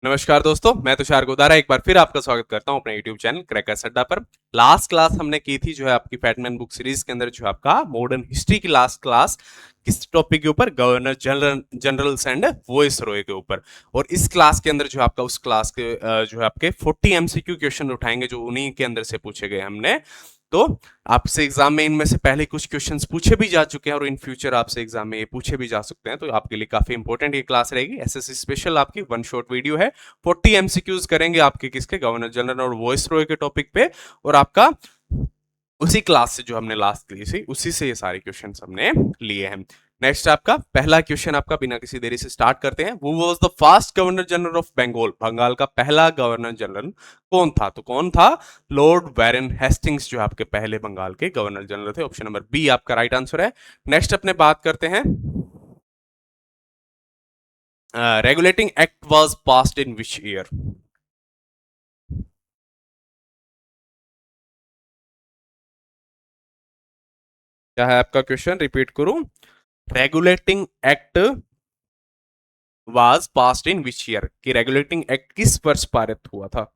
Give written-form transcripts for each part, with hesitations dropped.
नमस्कार दोस्तों, मैं तुषार गोदारा एक बार फिर आपका स्वागत करता हूं अपने YouTube चैनल क्रैकर्स अड्डा पर। लास्ट क्लास हमने की थी जो है आपकी फैटमैन बुक सीरीज के अंदर, जो आपका मॉडर्न हिस्ट्री की लास्ट क्लास किस टॉपिक के ऊपर, governor generals and voice Roy के ऊपर। और इस क्लास के अंदर जो आपका उस क्लास के जो है आपके 40 MCQ क्वेश्चन उठाएंगे जो उन्हीं के अंदर से पूछे गए हमने। तो आपसे एग्जाम में इनमें से पहले कुछ क्वेश्चंस पूछे भी जा चुके हैं और इन फ्यूचर आपसे एग्जाम में ये पूछे भी जा सकते हैं, तो आपके लिए काफी इंपॉर्टेंट ये क्लास रहेगी। एसएससी स्पेशल आपकी वन शॉट वीडियो है। 40 एमसीक्यूज करेंगे आपके किसके, गवर्नर जनरल और वॉइस रॉय के टॉपिक पे। और आपका उसी क्लास से जो हमने लास्ट ली थी उसी से ये सारे क्वेश्चन हमने लिए हैं। नेक्स्ट आपका पहला क्वेश्चन आपका बिना किसी देरी से स्टार्ट करते हैं। वो was the first governor general of Bengal, Bengal का पहला गवर्नर जनरल कौन था? तो कौन था? लॉर्ड वारेन हेस्टिंग्स जो आपके पहले बंगाल के गवर्नर जनरल थे। ऑप्शन नंबर बी आपका राइट आंसर है। नेक्स्ट अपने बात करते हैं, regulating act was passed in which year? क्या है आपका क्वेश्चन, रिपीट करूं? Regulating act was passed in which year, कि रेगुलेटिंग एक्ट किस वर्ष पारित हुआ था?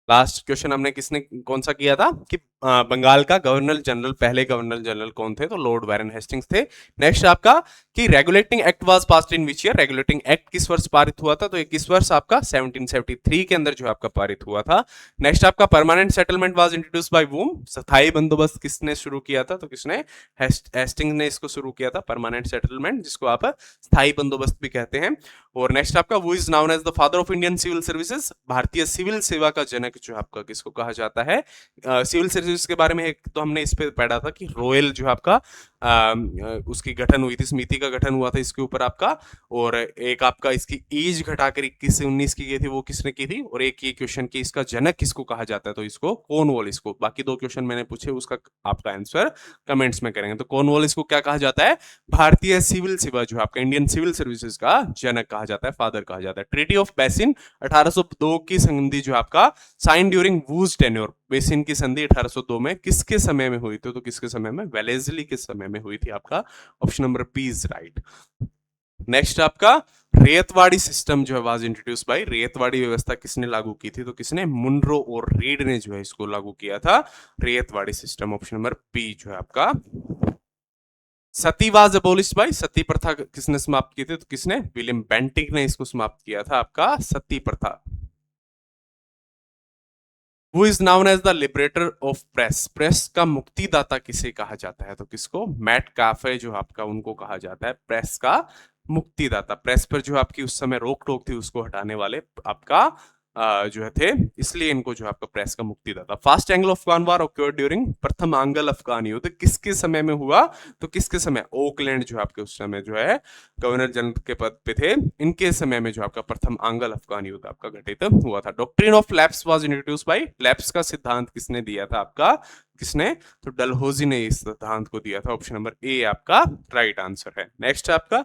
लास्ट क्वेश्चन हमने किसने कौन सा किया था कि बंगाल का गवर्नर जनरल, पहले गवर्नर जनरल कौन थे? तो लॉर्ड वारेन हेस्टिंग्स थे। नेक्स्ट आपका कि regulating act was passed in which year, regulating act किस वर्ष पारित हुआ था? तो ये किस वर्ष आपका 1773 के अंदर जो आपका पारित हुआ था। नेक्स्ट आपका permanent settlement was introduced by whom, स्थायी बंदोबस्त किसने शुरू किया था? तो किसने? हेस्टिंग्स ने इसको शुरू किया था, परमानेंट सेटलमेंट, जिसको आप स्थायी बंदोबस्त भी कहते हैं। और नेक्स्ट आपका वो is known as the father of Indian civil services, भारतीय सिविल सेवा का जनक जो आपका किसको कहा जाता है? सिविल सर्विस के बारे में एक तो हमने इस पे पढ़ा था कि रॉयल जो आपका उसकी गठन हुई थी, समिति का गठन हुआ था इसके ऊपर आपका। और एक आपका इसकी एज घटाकर 21 से 19 की गई थी, वो किसने की थी? और एक ये क्वेश्चन की इसका जनक किसको कहा जाता है? तो इसको कॉर्नवॉलिस को। बाकी दो क्वेश्चन मैंने पूछे, उसका आपका आंसर कमेंट्स में करेंगे। तो कॉर्नवॉलिस को क्या कहा जाता है? भारतीय सिविल सेवा जो आपका इंडियन सिविल सर्विसेज का जनक कहा जाता है, फादर कहा जाता है। ट्रीटी ऑफ बेसिन 1802 की संधि जो आपका sign during whose tenure, Bassein की संधि 1802 में किसके समय में हुई थी? तो किसके समय में? वेलेस्ली के समय में हुई थी आपका। Option number B is right. Next आपका रेतवाड़ी सिस्टम जो है वाज इंट्रोड्यूस बाय, रेतवाड़ी व्यवस्था किसने लागू की थी? तो किसने? मुनरो और रीड ने जो है इसको लागू किया था, ryotwari system. Option number B जो है आपका। सती वाज अबोलिश्ड बाय, सती प्रथा किसने समाप्त की थी? तो किसने? विलियम बेंटिक ने इसको समाप्त किया था आपका, सती प्रथा। Who is known as the liberator of press, press का मुक्तिदाता किसे कहा जाता है? तो किसको? मैट काफे जो आपका, उनको कहा जाता है प्रेस का मुक्तिदाता। प्रेस पर जो आपकी उस समय रोक टोक थी उसको हटाने वाले आपका जो है थे, इसलिए इनको जो आपका प्रेस का मुक्तिदाता। फर्स्ट एंग्लो अफगान वार ऑक्योर्ड ड्यूरिंग, प्रथम आंग्ल अफगान युद्ध किसके समय में हुआ? तो किसके समय? ओकलैंड जो आपके उस समय जो है गवर्नर जनरल के पद पे थे, इनके समय में जो आपका प्रथम आंग्ल अफगान युद्ध आपका घटित हुआ था। Doctrine of lapse was introduce by, lapse का सिद्धांत किसने दिया था आपका? किसने? तो डलहौजी ने इस सिद्धांत को दिया था। ऑप्शन नंबर ए आपका राइट आंसर है। नेक्स्ट आपका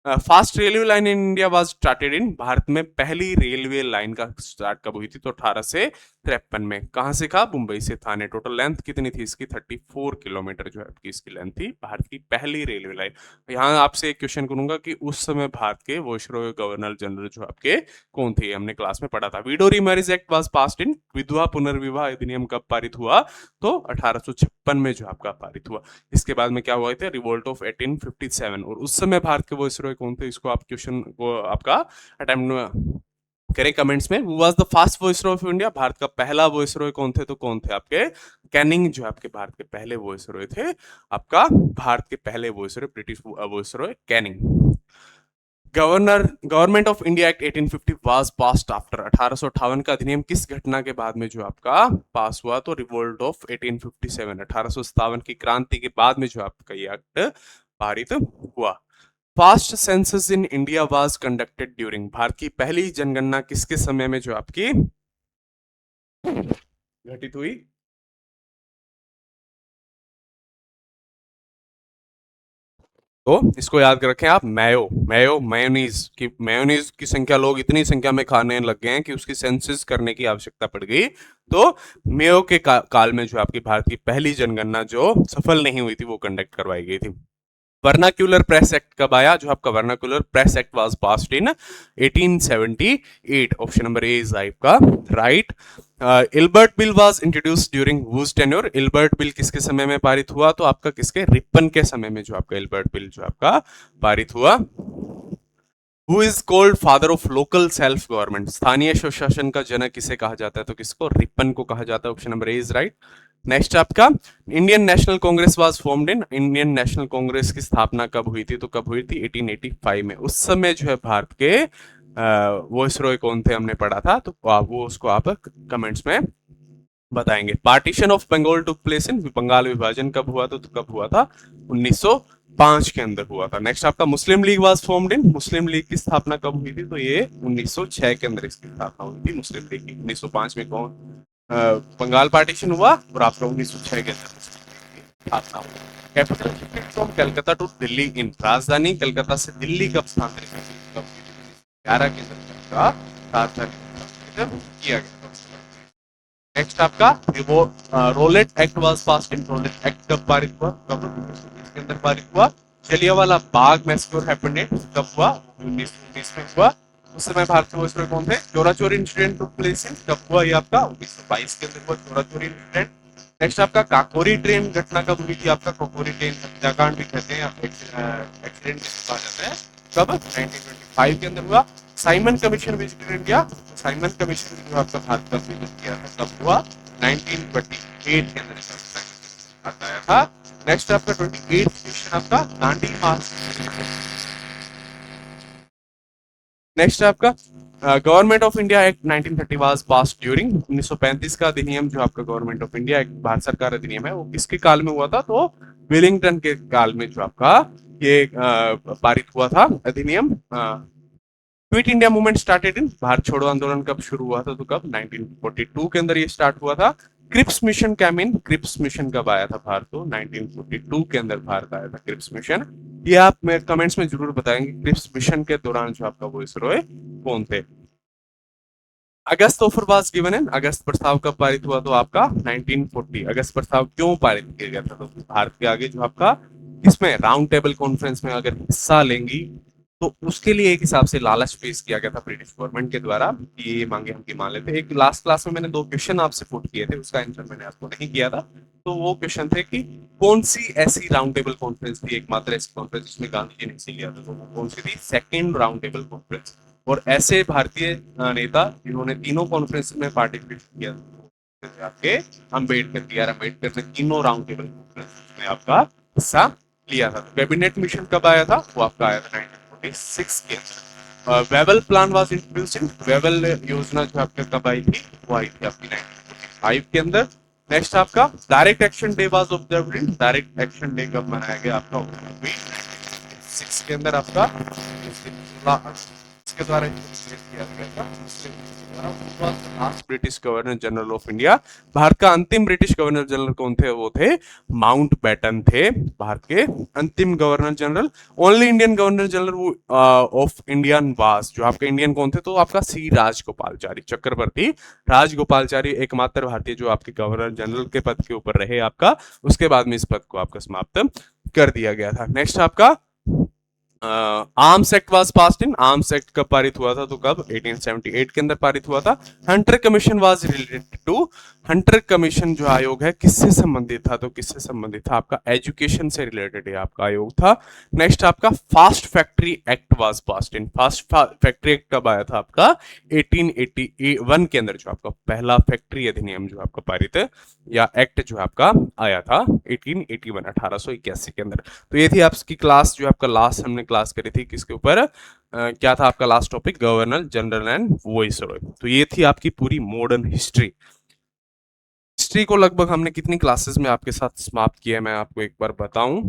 fast railway line in India was started in, Bharat में पहली रेलवे लाइन का स्टार्ट कब हुई थी? तो 1853 में। कहां से कहा? मुंबई से थाने। टोटल लेंथ कितनी थी इसकी? 34 किलोमीटर जो है आपकी इसकी लेंथ थी। भारत की पहली रेलवे लाइन। यहाँ आपसे एक क्वेश्चन करूंगा कि उस समय भारत के वॉइसरॉय गवर्नर जनरल जो आपके कौन थे? हमने क्लास में पढ़ा था। Window remarriage act was passed इन, विधवा पुनर्विवाह अधिनियम कब पारित हुआ? तो 1856 में जो आपका पारित हुआ। इसके बाद में क्या हुआ था? Revolt of 1857। और उस समय भारत के वॉइसरॉय कौन थे? इसको आप क्वेश्चन को आपका अटेम्प्ट करें कमेंट्स में। Who was the first viceroy of India, Bharat का पहला वॉइसरॉय कौन थे? तो कौन थे आपके? कैनिंग जो आपके भारत के पहले वॉइसरॉय थे आपका, भारत के पहले viceroy, British viceroy Canning. Government of India act 1850 was passed after, 1858 का अधिनियम किस घटना के बाद में जो आपका पास हुआ? तो रिवोल्ट ऑफ 1857, 1857 की क्रांति के बाद में जो आपका ये एक्ट पारित हुआ। First census in India was conducted during, Bharat की पहली जनगणना किसके समय में जो आपकी घटित हुई? तो इसको याद रखें आप, मेयो मेयो मेयोनीज की संख्या, लोग इतनी संख्या में खाने लग गए हैं कि उसकी सेंसस करने की आवश्यकता पड़ गई। तो मेयो के काल में जो आपकी भारत की पहली जनगणना जो सफल नहीं हुई थी वो कंडक्ट करवाई गई थी। वर्नाक्यूलर प्रेस एक्ट कब आया? जो आपका vernacular press act was passed in 1878। Option number A is आपका right. Ilbert bill was introduced during whose tenure? Ilbert bill किसके समय में पारित हुआ? तो आपका किसके? रिपन के समय में जो आपका इल्बर्ट बिल जो आपका पारित हुआ। Who is called father of local self government? स्थानीय स्वशासन का जनक किसे कहा जाता है? तो किसको? रिपन को कहा जाता है। Option number A is right. Next आपका Indian National Congress was formed in, Indian National Congress की स्थापना कब हुई थी? तो कब हुई थी? 1885 में। उस समय जो है भारत के वॉइसरॉय कौन थे हमने पढ़ा था, तो वो उसको आप कमेंट्स में बताएंगे। Partition of Bengal took place in, Bengal विभाजन कब हुआ था? तो कब हुआ था? 1905 के अंदर हुआ था। नेक्स्ट आपका Muslim League was formed in, Muslim League की स्थापना कब हुई थी? तो ये 1906 के अंदर इसकी स्थापना हुई थी मुस्लिम लीग की। 1905 में कौन बंगाल पार्टीशन हुआ और आपका 1906 के अंदर स्थापना हुई। Capital shifted from Calcutta to Delhi in, राजधानी कलकत्ता से दिल्ली कब स्थानांतरित हुई? 11 के अंदर का राजधानी किया गया। नेक्स्ट आपका Rowlatt act was passed in, Rowlatt act कब पारित हुआ? कब? 1920 के अंदर पारित हुआ। जलियांवाला बाग मैसेकर हैपेंड कब हुआ? 1919 में हुआ। उस समय भारत के वायसरॉय कौन थे? चोरा चोरी इंसिडेंट टुक प्लेस इन, कब हुआ? ये आपका 1922 के अंदर हुआ चोरा चोरी इंसिडेंट। नेक्स्ट आपका काकोरी ट्रेन घटना कब हुई थी? आपका काकोरी ट्रेन हत्याकांड भी कहते हैं, एक्सीडेंट कहा जाता है, कब? 1925 के अंदर हुआ। Simon commission visited India, Simon commission जो आपका भारत का विजिट किया था कब हुआ? 1928 के अंदर आया था। नेक्स्ट आपका 28 क्वेश्चन आपका दांडी मार्च। नेक्स्ट आपका government of India act 1930 was pass during, 1935 का अधिनियम जो आपका government of India act Bharat सरकार अधिनियम है वो किसके काल में हुआ था? तो विलिंगटन के काल में जो आपका ये पारित हुआ था अधिनियम। Quit India movement started in, Bharat छोड़ो आंदोलन कब शुरू हुआ था? तो कब? 1942 के अंदर ये स्टार्ट हुआ था। क्रिप्स मिशन कैम इन, क्रिप्स मिशन कब आया था भारत? तो 1942 के अंदर भारत आया था क्रिप्स मिशन। ये आप मेरे कमेंट्स में जरूर बताएंगे क्रिप्स मिशन के दौरान जो आपका वॉइसरॉय कौन थे। अगस्त ऑफर वाज गिवन इन, अगस्त प्रस्ताव कब पारित हुआ? तो आपका 1940। अगस्त प्रस्ताव क्यों पारित किया गया था? तो भारत के आगे जो आपका इसमें राउंड टेबल कॉन्फ्रेंस में अगर हिस्सा लेंगी तो उसके लिए एक हिसाब से लालच पेश किया गया था ब्रिटिश गवर्नमेंट के द्वारा, ये मांगे हम की मान लेते। एक लास्ट क्लास में मैंने 2 क्वेश्चन आपसे पुट किए थे, उसका आंसर मैंने आपको नहीं किया था। तो वो क्वेश्चन थे कि कौन सी ऐसी राउंड टेबल कॉन्फ्रेंस थी, एकमात्र ऐसी कॉन्फ्रेंस जिसमें गांधी जी ने हिस्सा लिया था, तो वो कौन सी थी? Second round table conference. और ऐसे भारतीय नेता जिन्होंने तीनों कॉन्फ्रेंस में पार्टिसिपेट किया आपके अम्बेडकर, बी.आर. अम्बेडकर ने तीनों राउंड टेबल कॉन्फ्रेंस में आपका हिस्सा लिया था। कैबिनेट मिशन कब आया था? वो आपका आया था 1946 के अंदर। वेबल प्लान वाज इंट्रोड्यूस्ड इन, वेबल योजना जो आपके कब आई थी? वो आई थी आपकी 1945 के अंदर। नेक्स्ट आपका direct action day was observed in, direct action day कब मनाया गया? आपका 1996 के अंदर आपका इसके द्वारा किया गया था British governor general of India. Bharat का अंतिम ब्रिटिश गवर्नर जनरल कौन थे? वो थे माउंट बैटन थे भारत के अंतिम governor general. Only Indian governor general of Indian वास, जो आपके इंडियन कौन थे? तो आपका सी राजगोपालचारी, चक्रवर्ती राजगोपालचारी एकमात्र भारतीय जो आपके गवर्नर जनरल के पद के ऊपर रहे आपका, उसके बाद में इस पद को आपका समाप्त कर दिया गया था। नेक्स्ट आपका arms act was passed in, arms act कब पारित हुआ था? तो कब? 1878 के अंदर पारित हुआ था। Hunter commission was related to, Hunter commission जो आयोग है किससे संबंधित था? तो किससे संबंधित था? आपका एजुकेशन से रिलेटेड है आपका आयोग था। नेक्स्ट आपका fast factory act was passed in, fast factory act कब आया था? आपका 1881 के अंदर जो आपका पहला फैक्ट्री अधिनियम जो आपका पारित या एक्ट जो आपका आया था 1881, 1881 के अंदर। तो ये थी आपकी क्लास जो आपका लास्ट हमने क्लास करी थी किसके ऊपर, क्या था आपका last topic? Governor general and viceroy. तो ये थी आपकी पूरी मॉडर्न हिस्ट्री। हिस्ट्री को लगभग हमने कितनी क्लासेस में आपके साथ समाप्त किया है मैं आपको एक बार बताऊं।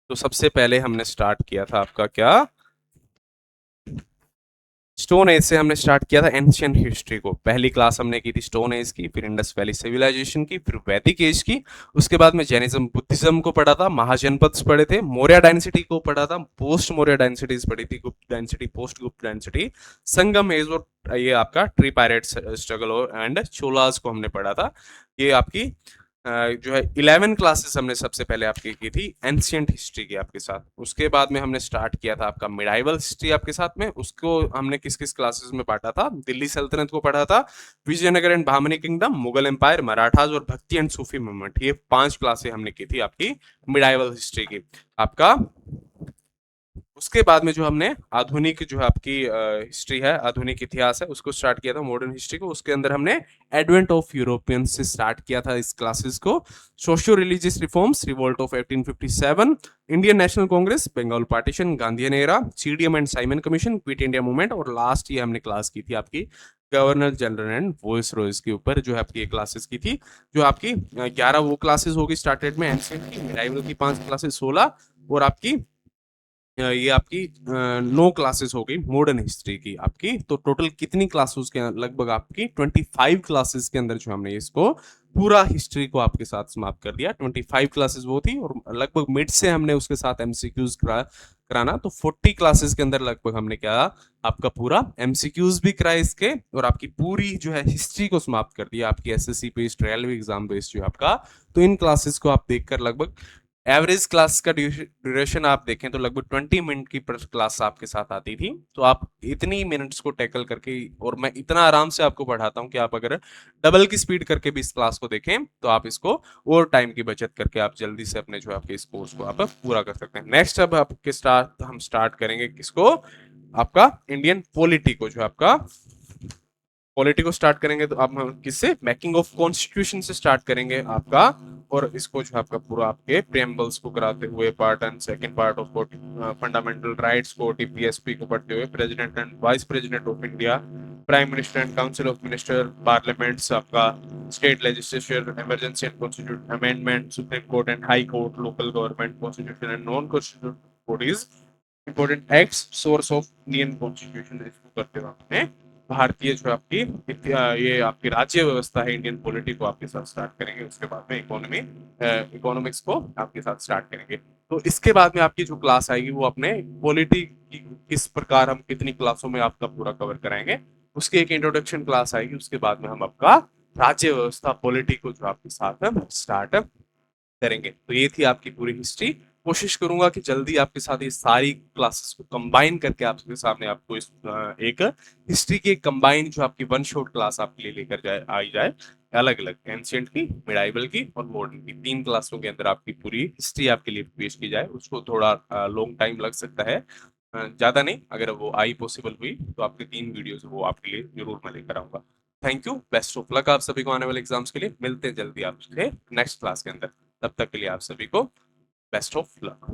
तो सबसे पहले हमने स्टार्ट किया था आपका क्या, स्टोन एज से हमने स्टार्ट किया था एंशियंट हिस्ट्री को। पहली क्लास हमने की थी स्टोन एज की, फिर इंडस वैली सिविलाइजेशन की, फिर वैदिक एज की। उसके बाद में जैनिज्म बुद्धिज्म को पढ़ा था, महाजनपद पढ़े थे, मौर्य डायनेसिटी को पढ़ा था, पोस्ट मौर्य डायनेसिटीज पढ़ी थी, गुप्त डायनेसिटी, पोस्ट गुप्त डायनेसिटी, संगम एज और ये आपका tree pirate struggle and Cholas को हमने पढ़ा था। ये आपकी जो है 11 क्लासेस हमने सबसे पहले आपकी की थी एंशियंट हिस्ट्री की आपके साथ। उसके बाद में हमने स्टार्ट किया था आपका मिडाइवल हिस्ट्री आपके साथ में। उसको हमने किस किस क्लासेस में बांटा था? दिल्ली सल्तनत को पढ़ा था, Vijayanagar and Bahmani kingdom, Mughal empire, Marathas और भक्ति एंड सूफी मूवमेंट। ये 5 क्लासेस हमने की थी आपकी मिडाइवल हिस्ट्री की आपका। उसके बाद में जो हमने आधुनिक जो है आपकी हिस्ट्री है, आधुनिक इतिहास है, उसको स्टार्ट किया था, मॉडर्न हिस्ट्री को। उसके अंदर हमने एडवेंट ऑफ यूरोपियन से स्टार्ट किया था इस क्लासेस को। Socio religious reforms, revolt of 1857, Indian National Congress, Bengal partition, Gandhian era, CDM and Simon commission, quit India movement, और लास्ट ये हमने क्लास की थी आपकी governor general and viceroys के ऊपर जो है आपकी क्लासेस की थी। जो आपकी 11 वो क्लासेस होगी स्टार्टेड में एंशिएंट की, मिडाइवल की 5 क्लासेस 16, और आपकी ये आपकी 9 क्लासेस हो गई मॉडर्न हिस्ट्री की आपकी। तो टोटल कितनी क्लासेस के लगभग आपकी 25 क्लासेस के अंदर जो हमने इसको पूरा हिस्ट्री को आपके साथ समाप्त कर दिया। 25 क्लासेस वो थी, और लगभग मिड से हमने उसके साथ एमसीक्यूज कराना, तो 40 क्लासेस के अंदर लगभग हमने क्या आपका पूरा एमसीक्यूज भी कराए इसके, और आपकी पूरी जो है हिस्ट्री को समाप्त कर दिया आपकी SSC based railway exam based जो आपका। तो इन क्लासेस को आप देखकर लगभग एवरेज क्लास का ड्यूरेशन आप देखें तो लगभग 20 मिनट की पर क्लास आपके साथ आती थी। तो आप इतनी मिनट्स को टैकल करके, और मैं इतना आराम से आपको पढ़ाता हूं कि आप अगर डबल की स्पीड करके भी इस क्लास को देखें तो आप इसको और टाइम की बचत करके आप जल्दी से अपने जो आपके इस कोर्स को आप पूरा कर सकते हैं। नेक्स्ट अब आपके हम स्टार्ट करेंगे किसको? आपका इंडियन पॉलिटी को। जो आपका पॉलिटी को स्टार्ट करेंगे तो आप किससे? मेकिंग ऑफ कॉन्स्टिट्यूशन से स्टार्ट करेंगे आपका। और इसको जो आपका पूरा आपके प्रेम्बल्स को कराते हुए, part and second part of fundamental rights को, टीपीएसपी को पढ़ते हुए, president and vice president of India, prime minister and council of minister, parliaments आपका, state legislature, emergency and constitution amendment, supreme court and high court, local government, constitution and non constitution bodies, important acts, source of Indian constitution, इसको करते हुए आपने भारतीय जो आपकी ये आपकी राज्य व्यवस्था है इंडियन पॉलिटी को आपके साथ स्टार्ट करेंगे। उसके बाद में इकोनॉमिक्स को आपके साथ स्टार्ट करेंगे। तो इसके बाद में आपकी जो क्लास आएगी वो अपने पॉलिटी की किस प्रकार हम कितनी क्लासों में आपका पूरा कवर कराएंगे, उसकी एक इंट्रोडक्शन क्लास आएगी। उसके बाद में हम आपका राज्य व्यवस्था पॉलिटी को जो आपके साथ स्टार्ट करेंगे। तो ये थी आपकी पूरी हिस्ट्री। कोशिश करूंगा कि जल्दी आपके साथ ये सारी क्लासेस को कंबाइन करके आपके सामने आपको इस एक हिस्ट्री की एक कंबाइन जो आपकी वन शॉट क्लास आपके लिए लेकर जाए आई जाए, अलग अलग एंशिएंट की, मिडाइवल की और मॉडर्न की, 3 क्लासों के अंदर आपकी पूरी हिस्ट्री आपके लिए पेश की जाए। उसको थोड़ा लॉन्ग टाइम लग सकता है, ज्यादा नहीं। अगर वो आई पॉसिबल हुई तो आपके 3 वीडियोस वो आपके लिए जरूर मैं लेकर आऊंगा। Thank you, best of luck आप सभी को आने वाले एग्जाम्स के लिए। मिलते हैं जल्दी आपसे नेक्स्ट क्लास के अंदर। तब तक के लिए आप सभी को बेस्ट ऑफ लक।